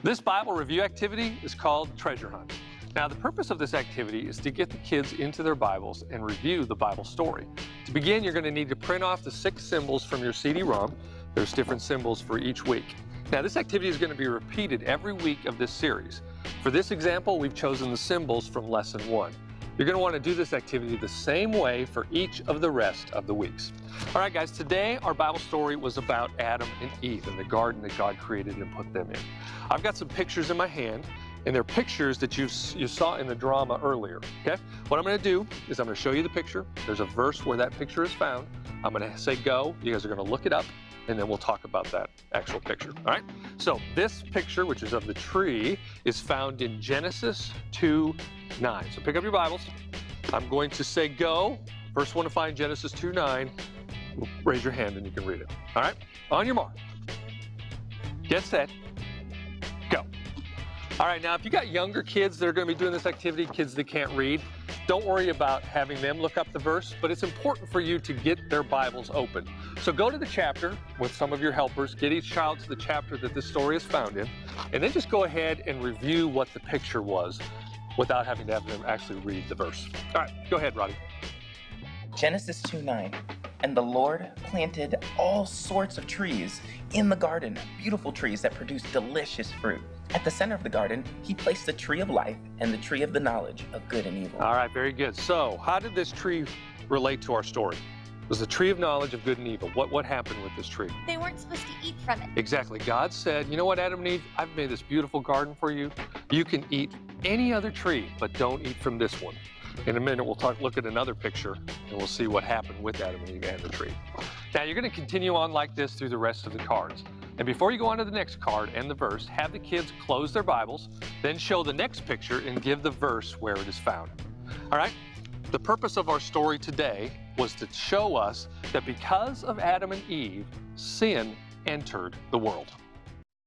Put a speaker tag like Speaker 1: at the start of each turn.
Speaker 1: This Bible review activity is called Treasure Hunt. Now, the purpose of this activity is to get the kids into their Bibles and review the Bible story. To begin, you're going to need to print off the 6 symbols from your CD-ROM. There's different symbols for each week. Now, this activity is going to be repeated every week of this series. For this example, we've chosen the symbols from Lesson 1. You're going to want to do this activity the same way for each of the rest of the weeks. All right, guys, today our Bible story was about Adam and Eve and the garden that God created and put them in. I've got some pictures in my hand, and they're pictures that you saw in the drama earlier, okay? What I'm going to do is I'm going to show you the picture. There's a verse where that picture is found. I'm going to say go. You guys are going to look it up, and then we'll talk about that actual picture, all right? So this picture, which is of the tree, is found in Genesis 2:9. So pick up your Bibles. I'm going to say go. First one to find Genesis 2:9, raise your hand and you can read it. All right? On your mark. Get set. Go. All right, now if you got younger kids that are going to be doing this activity, kids that can't read, don't worry about having them look up the verse, but it's important for you to get their Bibles open. So go to the chapter with some of your helpers, get each child to the chapter that this story is found in, and then just go ahead and review what the picture was without having to have them actually read the verse. All right, go ahead, Roddy.
Speaker 2: Genesis 2:9. And the Lord planted all sorts of trees in the garden, beautiful trees that produce delicious fruit. At the center of the garden, he placed the tree of life and the tree of the knowledge of good and evil.
Speaker 1: All right, very good. So how did this tree relate to our story? It was the tree of knowledge of good and evil. What happened with this tree?
Speaker 3: They weren't supposed to eat from it.
Speaker 1: Exactly. God said, you know what, Adam and Eve, I've made this beautiful garden for you. You can eat any other tree, but don't eat from this one. In a minute, we'll look at another picture, and we'll see what happened with Adam and Eve and the tree. Now, you're going to continue on like this through the rest of the cards. And before you go on to the next card and the verse, have the kids close their Bibles, then show the next picture and give the verse where it is found. All right? The purpose of our story today was to show us that because of Adam and Eve, sin entered the world.